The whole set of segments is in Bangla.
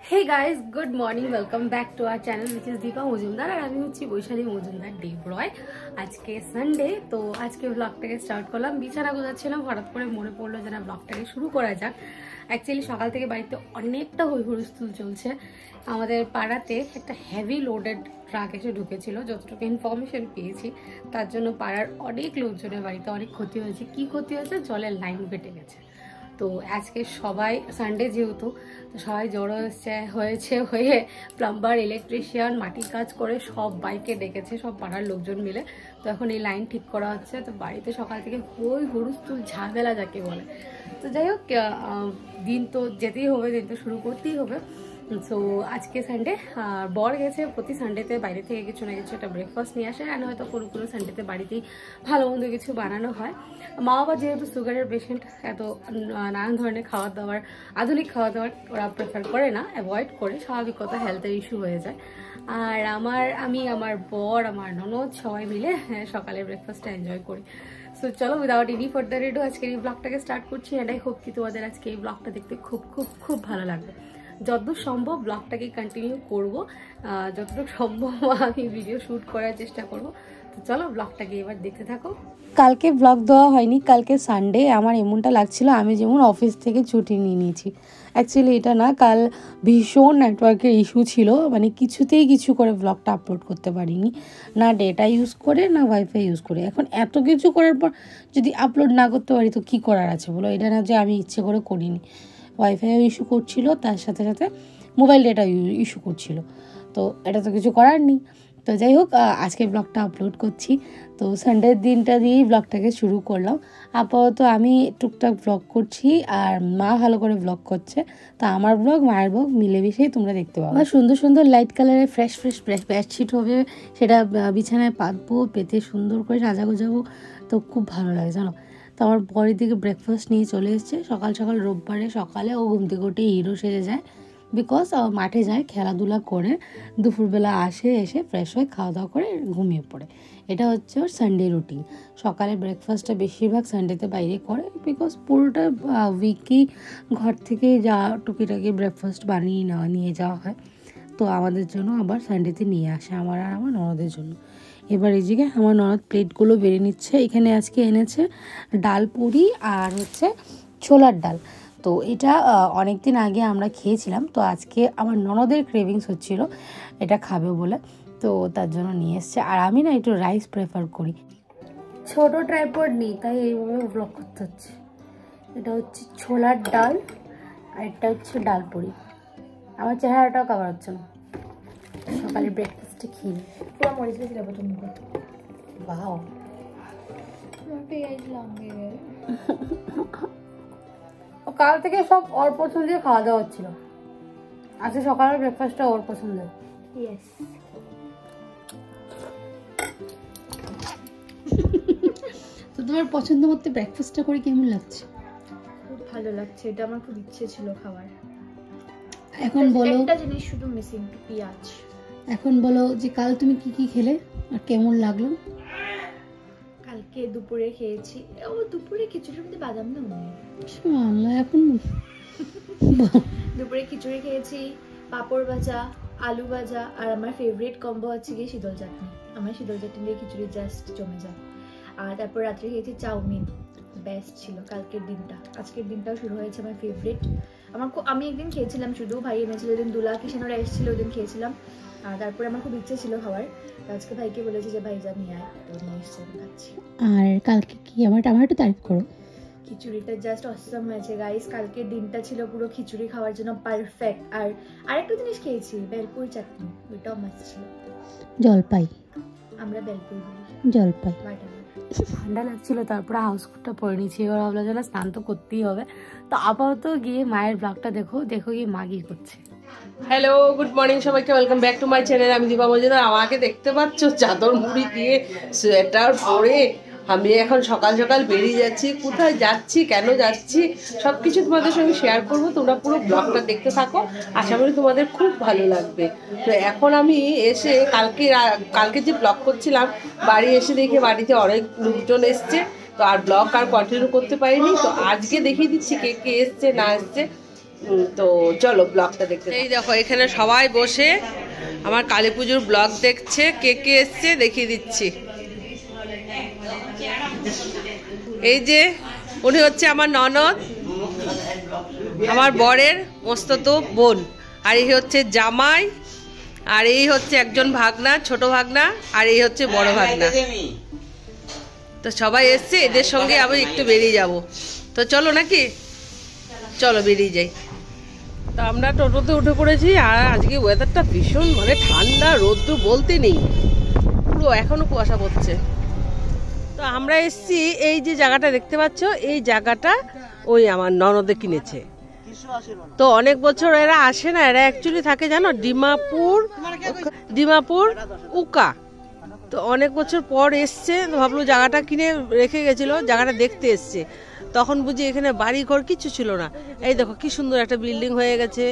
Hey guys, good morning, welcome back to our channel which is Deepa Majumdar और আমি হচ্ছি বৈশালী মজুমদার দেবরয়। আজকে সানডে, তো আজকে ব্লগটাকে স্টার্ট করলাম। বিছানা গোছাচ্ছিলাম, হঠাৎ করে মনে পড়লো যে না ব্লগটাকে শুরু করা যাক। অ্যাকচুয়ালি সকাল থেকে বাড়িতে অনেকটা হুড়স্থুল চলছে। আমাদের পাড়াতে একটা হেভি লোডেড ট্রাক এসে ঢুকেছিল, যতটুকু ইনফরমেশন পেয়েছি তার জন্য পাড়ার অনেক লোকজনের বাড়িতে অনেক ক্ষতি হয়েছে। কি ক্ষতি হয়েছে? জলের লাইন কেটে গেছে। তো আজকে সবাই সানডে যেহেতু, তো সবাই জড়ো হয়ে প্লাম্বার, ইলেকট্রিশিয়ান, মাটির কাজ করে সব বাইকে ডেকেছে, সব পাড়ার লোকজন মিলে। তো এখন এই লাইন ঠিক করা হচ্ছে। তো বাড়িতে সকাল থেকে হুড়স্থুল ঝামেলা যাকে বলে। তো যাই হোক, দিন তো যেতেই হবে, দিন তো শুরু করতেই হবে। সো আজকে সানডে, আর বর গেছে প্রতি সানডেতে বাইরে থেকে কিছু না কিছু একটা ব্রেকফাস্ট নিয়ে আসে, আর হয়তো কোনো সানডেতে বাড়িতেই ভালো মন্দ কিছু বানানো হয়। মা বাবা যেহেতু সুগারের পেশেন্ট, এত নানান ধরনের খাবার দাবার, আধুনিক খাবার দাবার ওরা প্রেফার করে না, অ্যাভয়েড করে। স্বাভাবিক কথা, হেলথের ইস্যু হয়ে যায়। আর আমার বর, আমার ননদ সবাই মিলে সকালের ব্রেকফাস্টটা এনজয় করি। সো চলো, উইদাউট এনি ফার্দার এডু আজকের এই ব্লগটাকে স্টার্ট করছি। এটাই হোপ কি তোমাদের আজকে এই ব্লগটা দেখতে খুব খুব খুব ভালো লাগবে। যতদূর সম্ভব ব্লগটাকে কন্টিনিউ করব, যতটুকু সম্ভব আমি ভিডিও শ্যুট করার চেষ্টা করব। তো চলো ব্লগটাকে এবার দেখতে থাকো। কালকে ব্লগ দেওয়া হয়নি, কালকে সানডে। আমার এমনটা লাগছিল আমি যেমন অফিস থেকে ছুটি নিয়ে নিয়েছি। অ্যাকচুয়ালি এটা না, কাল ভীষণ নেটওয়ার্কের ইস্যু ছিল, মানে কিছুতেই কিছু করে ব্লগটা আপলোড করতে পারিনি, না ডেটা ইউজ করে না ওয়াইফাই ইউজ করে। এখন এত কিছু করার পর যদি আপলোড না করতে পারি তো কী করার আছে বলো? এটা না যে আমি ইচ্ছে করে করিনি, ওয়াইফাইও ইস্যু করছিল, তার সাথে সাথে মোবাইল ডেটা ইস্যু করছিল। তো এটা তো কিছু করার নেই। তো যাই হোক, আজকে ব্লগটা আপলোড করছি। তো সানডের দিনটা দিয়েই ব্লগটাকে শুরু করলাম। আপাতত আমি টুকটাক ব্লগ করছি, আর মা ভালো করে ব্লগ করছে। তা আমার ব্লগ, মায়ের ব্লগ মিলেমিশেই তোমরা দেখতে পাবো। সুন্দর সুন্দর লাইট কালারের ফ্রেশ বেডশিট হবে, সেটা বিছানায় পাতবো, পেতে সুন্দর করে সাজা গোজাবো। তো খুব ভালো লাগে জানো। তো আমার পরের দিকে ব্রেকফাস্ট নিয়ে চলে এসেছে। সকাল সকাল রোববারে সকালে ও ঘুম থেকে উঠে হিরো সেজে যায়, বিকজ মাঠে যায় খেলাধুলা করে, দুপুরবেলা এসে ফ্রেশ হয়ে খাওয়া দাওয়া করে ঘুমিয়ে পড়ে। এটা হচ্ছে ওর সানডে রুটিন। সকালে ব্রেকফাস্টটা বেশিরভাগ সানডেতে বাইরে করে, বিকজ পুরোটা উইকেই ঘর থেকে যা টুকিটাকি ব্রেকফাস্ট বানিয়ে নিয়ে যাওয়া হয়। তো আমাদের জন্য আবার সানডেতে নিয়ে আসে, আমার আর আমার ননদের জন্য। এবার এই দিকে আমার ননদ প্লেটগুলো বেড়ে নিচ্ছে। এখানে আজকে এনেছে ডাল পুরি আর হচ্ছে ছোলার ডাল। তো এটা অনেক দিন আগে আমরা খেয়েছিলাম, তো আজকে আমার ননদের ক্রেভিংস হচ্ছিল এটা খাবে বলে, তো তার জন্য নিয়ে এসছে। আর আমি না একটু রাইস প্রেফার করি, ছোট ট্রাইপড নেই, তাই এইভাবে ব্লগ করতে হচ্ছে। এটা হচ্ছে ছোলার ডাল আর এটা হচ্ছে ডাল পুরি। আমার চেহারাটাও কভার হচ্ছে না। সকালে ব্রেকফাস্টে খেয়ে পুরো মরিচ গেছিল প্রথম মুখে। বাও, কাল থেকে সব ওর পছন্দের খাওয়া দাওয়া হচ্ছিল। আজকে সকালের ব্রেকফাস্টটা ওর পছন্দের। ইয়েস। তো তোমার পছন্দ মতো ব্রেকফাস্টটা করে কেমন লাগছে? খুব ভালো লাগছে, এটা আমার খুব ইচ্ছে ছিল খাওয়ার। এখন বলো, একটা জিনিস শুধু মিসিং, পেঁয়াজ। এখন বলো যে কাল তুমি কি কি খেলে আর কেমন লাগলো? কালকে দুপুরে খেয়েছি, দুপুরে খিচুড়ির মধ্যে বাদাম না মনে এখন দুপুরে খিচুড়ি খেয়েছি, পাঁপড় ভাজা, আলু ভাজা, আর আমার ফেভারিট কম্বো হচ্ছে গিয়ে শীতল চাটনি। আমার শীতল চাটনি দিয়ে খিচুড়ি জাস্ট জমে যায়। আর তারপর রাত্রে খেয়েছি চাউমিন, বেস্ট ছিল কালকের দিনটা। আজকের দিনটাও শুরু হয়েছে আমার ফেভারিট। আমি একদিন খেয়েছিলাম, শুধু ভাই এনেছিল, ওই দিন দুলা কিষানোরা এসেছিল, ওই দিন খেয়েছিলাম। আর তারপরে আমার খুব ইচ্ছে ছিল খাওয়ার, আজকে ভাইকে বলেছি যে ভাই যা নিয়ে আয়, তো নিয়ে এসছে, আমি খাচ্ছি। আর কালকে কি আমার একটু তারিফ করো। খিচুড়িটা জাস্ট অসাম হয়েছে গাইস। কালকের দিনটা ছিল পুরো খিচুড়ি খাওয়ার জন্য পারফেক্ট। আর আরেকটা জিনিস খেয়েছি, বেলপুরি চাটনি, ওইটাও মাস্ট ছিল। জলপাই, আমরা বেলপুরি বলি, জলপাই। ঠান্ডা লাগছিল, তারপরে হাউসকোটটা পরে নিয়েছি। এবার ভাবলো যে না, স্নান তো করতেই হবে। তো আপাতত গিয়ে মায়ের ব্লগটা দেখো গিয়ে মা কি করছে। হ্যালো, গুড মর্নিং সবাইকে, welcome back to my channel. আমি দীপা মজুমদার। আমাকে দেখতে পাচ্ছ চাদর মুড়ি দিয়ে, সোয়েটার পরে আমি এখন সকাল সকাল বেরিয়ে যাচ্ছি। কোথায় যাচ্ছি, কেন যাচ্ছি, সব কিছু তোমাদের সঙ্গে শেয়ার করবো। তোমরা পুরো ব্লগটা দেখতে থাকো, আশা করি তোমাদের খুব ভালো লাগবে। তো এখন আমি এসে কালকে যে ব্লগ করছিলাম, বাড়ি এসে দেখে বাড়িতে অনেক লোকজন এসছে, তো আর ব্লগ আর কন্টিনিউ করতে পারিনি। তো আজকে দেখিয়ে দিচ্ছি কে কে এসছে না এসছে। তো চলো ব্লগটা দেখতে। এই দেখো এখানে সবাই বসে আমার কালী পুজোর ব্লগ দেখছে। কে কে এসছে দেখিয়ে দিচ্ছি। এই যে উনি হচ্ছে আমার ননদ, আমার বরের মস্ততো বোন, আর এই হচ্ছে জামাই, আর এই হচ্ছে একজন ভাগনা, ছোট ভাগনা, আর এই হচ্ছে বড় ভাগনা। তো সবাই এসছে, এদের সঙ্গে আমি একটু বেরিয়ে যাব। তো চলো নাকি, চলো বেরিয়ে যাই। তো আমরা টোটোতে উঠে পড়েছি। আর আজকে ওয়েদারটা ভীষণ মানে ঠান্ডা, রোদ্দু বলতে নেই, পুরো এখনো কুয়াশা পড়ছে। তো আমরা এসছি, এই যে জায়গাটা দেখতে পাচ্ছ, এই জায়গাটা ওই আমার ননদে কিনেছে। তো অনেক বছর এরা আসে না, এরা অ্যাকচুয়ালি থাকে জানো ডিমাপুর উকা। তো অনেক বছর পর এসছে, ভাবলো জায়গাটা কিনে রেখে গেছিল, জায়গাটা দেখতে এসছে। তখন বুঝি এখানে বাড়ি ঘর কিছু ছিল না। এই দেখো কি সুন্দর একটা বিল্ডিং হয়ে গেছে।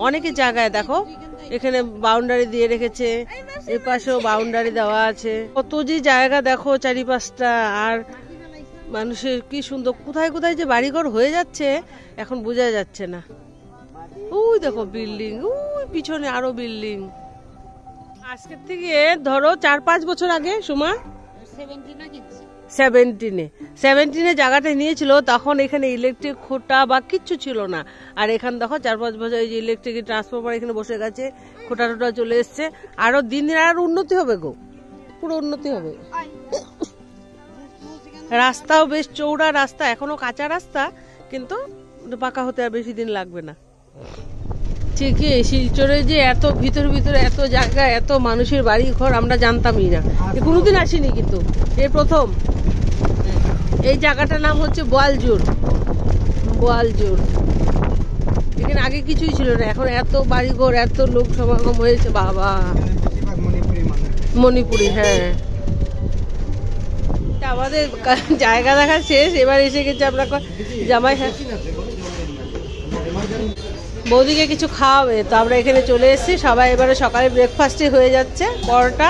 অনেকে জায়গায় দেখো এখানে বাউন্ডারি দিয়ে রেখেছে, এই পাশেও বাউন্ডারি দেওয়া আছে। কত যে জায়গা দেখো চারিপাশটা, আর মানুষের কি সুন্দর, কোথায় কোথায় যে বাড়িঘর হয়ে যাচ্ছে এখন বোঝা যাচ্ছে না। ওই দেখো বিল্ডিং, ওই পিছনে আরো বিল্ডিং। আজকের থেকে ধরো 4-5 বছর আগে সুমা 17-এ জায়গাটা নিয়েছিল, তখন এখানে ইলেকট্রিক খুঁটা বা কিচ্ছু ছিল না। আর এখানে দেখো 4-5 বছর এই যে ইলেকট্রিক ট্রান্সফরমার এখানে বসে গেছে, খুঁটা টুটা চলে এসছে। আরো দিন দিন আর উন্নতি হবে গো, পুরো উন্নতি হবে। রাস্তাও বেশ চৌড়া রাস্তা, এখনো কাঁচা রাস্তা, কিন্তু পাকা হতে আর বেশি দিন লাগবে না। ঠিকই, শিলচরে যে এত ভিতরে এত জায়গা, এত মানুষের বাড়ি ঘর আমরা জানতামই না, কোনোদিন আসিনি, কিন্তু এই প্রথম। এই জায়গাটার নাম হচ্ছে বোয়ালজোর। এখানে আগে কিছুই ছিল না, এখন এত বাড়িঘর, এত লোক সমাগম হয়েছে বাবা। মণিপুরি, হ্যাঁ। আমাদের জায়গা দেখা শেষ, এবার এসে গেছে আমরা জামাই। হ্যাঁ, বৌদিকে কিছু খাওয়াবে, তো আমরা এখানে চলে এসেছি। সবাই এবারে সকালে ব্রেকফাস্টে হয়ে যাচ্ছে পরোটা।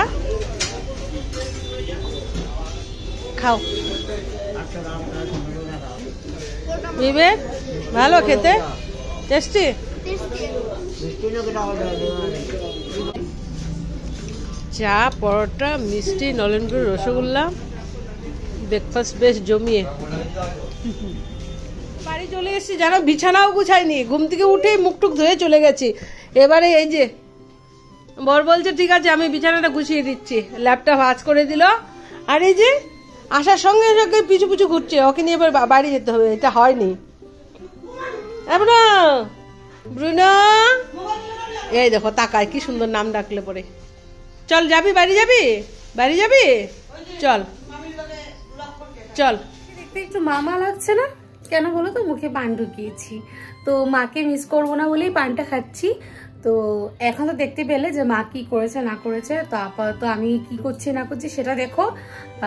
খাও বিবেক, ভালো খেতে, টেস্টি। চা, পরোটা, মিষ্টি, নলেনগুড়, রসগোল্লা, ব্রেকফাস্ট বেশ জমিয়ে। বাড়ি চলে এসেছি জানো, বিছানাও গুছাইনি, ঘুম থেকে উঠেই মুখ টুক ধুয়ে চলে গেছি। এবারে এই যে বর বলছে ঠিক আছে আমি বিছানাটা গুছিয়ে দিচ্ছি, ল্যাপটপ ভাঁজ করে দিল। আর এই যে আসার সঙ্গে সঙ্গে পিছু পিছু ঘুরছে, ওকে নিয়ে এবার বাড়ি যেতে হবে। এটা হয়নি। ব্রুনো, এই দেখো তাকায়, কি সুন্দর নাম ডাকলে পরে। চল যাবি, বাড়ি যাবি, চল চল। দেখতে একটু মামা লাগছে না কেন বলো তো, মুখে পান ঢুকিয়েছি, তো মাকে মিস করবো না বলেই পানটা খাচ্ছি। তো এখন তো দেখতে পেলে যে মা কি করেছে না করেছে, তো আপাতত আমি কি করছি না করছি সেটা দেখো,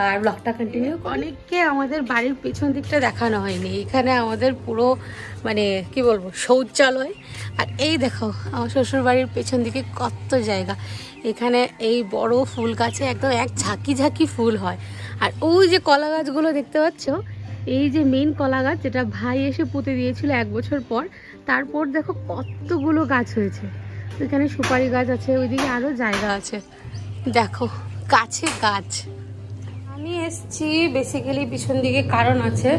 আর ব্লগটা কন্টিনিউ। অনেককে আমাদের বাড়ির পেছন দিকটা দেখানো হয়নি, এখানে আমাদের পুরো মানে কি বলবো শৌচালয়। আর এই দেখো আমার শ্বশুর বাড়ির পেছন দিকে কত জায়গা, এখানে এই বড় ফুল গাছে একদম এক ঝাঁকি ফুল হয়। আর ওই যে কলা গাছগুলো দেখতে পাচ্ছ, এই যে মেন কলা গাছ যেটা ভাই এসে পুঁতে দিয়েছিল 1 বছর পর, তারপর দেখো কতগুলো গাছ হয়েছে। এখানে সুপারি গাছ আছে, ওইদিকে আরো জায়গা আছে, দেখো গাছে গাছ। আমি এসছি বেসিক্যালি পিছন দিকে কারণ আছে,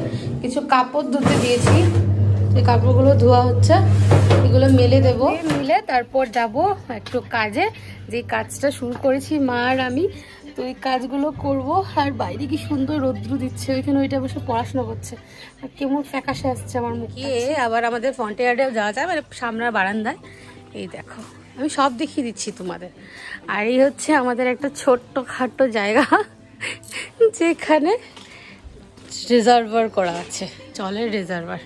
কিছু কাপড় ধুতে দিয়েছি, এই কাপড়গুলো ধোয়া হচ্ছে, এগুলো মেলে দেবো, মিলে তারপর যাব একটু কাজে। যে কাজটা শুরু করেছি মা আর আমি, তো এই কাজগুলো করব। আর বাইরে কি সুন্দর রৌদ্র দিচ্ছে, ওইখানে ওইটা বসে পড়াশোনা করছে, আর কেমন ফ্যাকাশে আসছে আমার মুখে। আবার আমাদের ফ্রন্টে ইয়ার্ডেও যাওয়া যায়, মানে সামনের বারান্দায়। এই দেখো আমি সব দেখিয়ে দিচ্ছি তোমাদের। আর এই হচ্ছে আমাদের একটা ছোট্ট খাট্টো জায়গা, যেখানে রিজার্ভার করা আছে, জলের রিজার্ভার।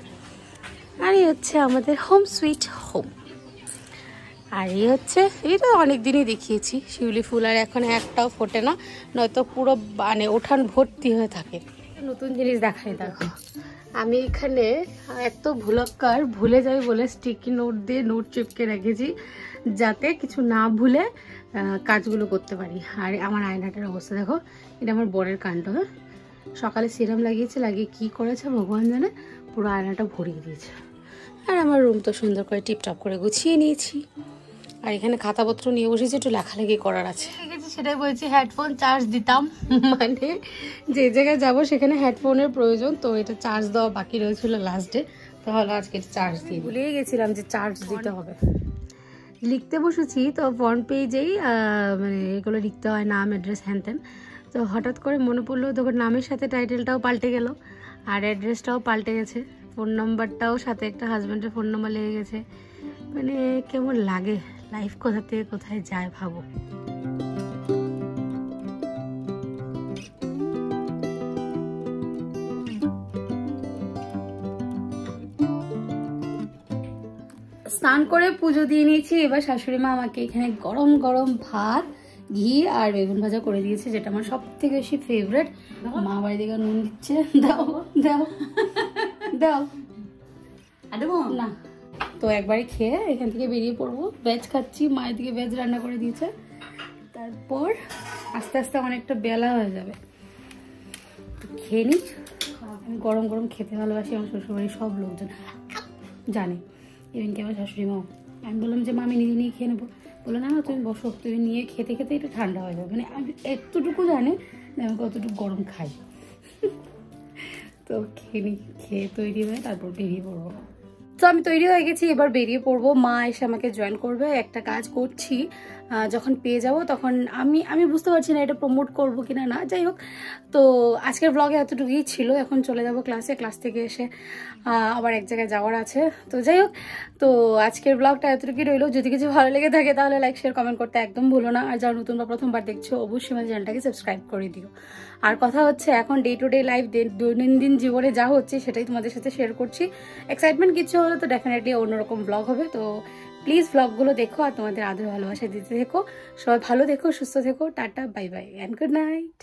আর এই হচ্ছে আমাদের হোম সুইট হোম। আর এই হচ্ছে, এটা অনেক দিনই দেখিয়েছি, শিউলি ফুল আর এখন একটাও ফোটে না, নয়তো পুরো মানে উঠান ভর্তি হয়ে থাকে। নতুন জিনিস দেখাই দেখো, আমি এখানে এত ভুলক্কার, ভুলে যাই বলে স্টিকি নোট দিয়ে নোট চিপকে রেখেছি, যাতে কিছু না ভুলে কাজগুলো করতে পারি। আর আমার আয়নাটার অবস্থা দেখো, এটা আমার বরের কাণ্ড। হ্যাঁ, সকালে সিরাম লাগিয়ে কি করেছে ভগবান জানে, পুরো আয়নাটা ভরিয়ে দিয়েছে। আর আমার রুম তো সুন্দর করে টিপটপ করে গুছিয়ে নিয়েছি। আর এখানে খাতাপত্র নিয়ে বসেছি, একটু লেখালেখি করার আছে। ঠিক আছে, সেটাই বলছি, হেডফোন চার্জ দিতাম, মানে যে জায়গায় যাব সেখানে হেডফোনের প্রয়োজন, তো এটা চার্জ দেওয়া বাকি রয়েছিল লাস্ট ডে, তাহলে আজকে চার্জ দিয়ে ভুলেই গেছিলাম যে চার্জ দিতে হবে। লিখতে বসেছি তো ফ্রন্ট পেজেই মানে এগুলো লিখতে হয়, নাম, অ্যাড্রেস, হ্যান ত্যান। তো হঠাৎ করে মনে পড়লো, তখন নামের সাথে টাইটেলটাও পাল্টে গেল আর অ্যাড্রেসটাও পাল্টে গেছে, ফোন নাম্বারটাও সাথে একটা হাজব্যান্ডের ফোন নাম্বার লেগে গেছে। মানে কেমন লাগে, লাইফ কোথা থেকে কোথায় যায় ভাবো। স্নান করে পুজো দিয়ে নিয়েছি। এবার শাশুড়ি মা আমাকে এখানে গরম গরম ভাত, ঘি আর বেগুন ভাজা করে দিয়েছে, যেটা আমার সব থেকে বেশি ফেভারিট। মা বাড়ি থেকে নুন দিচ্ছে, দাও দাও দাও না। তো একবারে খেয়ে এখান থেকে বেরিয়ে পড়বো। ভেজ খাচ্ছি, মায়ের দিকে ভেজ রান্না করে দিয়েছে, তারপর আস্তে আস্তে অনেকটা বেলা হয়ে যাবে, খেয়ে নিই। আমি গরম গরম খেতে ভালোবাসি, আমার শ্বশুরবাড়ির সব লোকজন জানে, ইভেনকি আমার শাশুড়ি মাও। আমি বললাম যে মা আমি নিজে নিয়ে খেয়ে নেবো, বললো না না তুমি বসো, তুমি নিয়ে খেতে খেতে এটা ঠান্ডা হয়ে যাবে। মানে আমি এতটুকু জানে যে আমি কতটুকু গরম খাই। তো খেয়ে নিই, খেয়ে তৈরি হয়ে তারপর বেরিয়ে পড়বো। তো আমি তৈরি হয়ে গেছি, এবার বেরিয়ে পড়বো। মা এসে আমাকে জয়েন করবে। একটা কাজ করছি, যখন পেয়ে যাব তখন আমি বুঝতে পারছি না এটা প্রমোট করবো কিনা না, যাই হোক। তো আজকের ব্লগে এতটুকুই ছিল, এখন চলে যাব ক্লাসে। ক্লাস থেকে এসে আবার এক জায়গায় যাওয়ার আছে, তো যাই হোক। তো আজকের ব্লগটা এতটুকুই রইলো। যদি কিছু ভালো লেগে থাকে তাহলে লাইক, শেয়ার, কমেন্ট করতে একদম ভুলো না। আর যারা নতুন বা প্রথমবার দেখছো অবশ্যই আমার চ্যানেলটাকে সাবস্ক্রাইব করে দিও। আর কথা হচ্ছে, এখন ডে টু ডে লাইফ, দৈনন্দিন জীবনে যা হচ্ছে সেটাই তোমাদের সাথে শেয়ার করছি। এক্সাইটমেন্ট কিছু হলে তো ডেফিনেটলি অন্যরকম ব্লগ হবে। তো প্লিজ ব্লগগুলো দেখো আর তোমাদের আদর ভালোবাসা দিতে থেকো। সবাই ভালো থেকো, সুস্থ থেকো। Tata, bye bye and good night.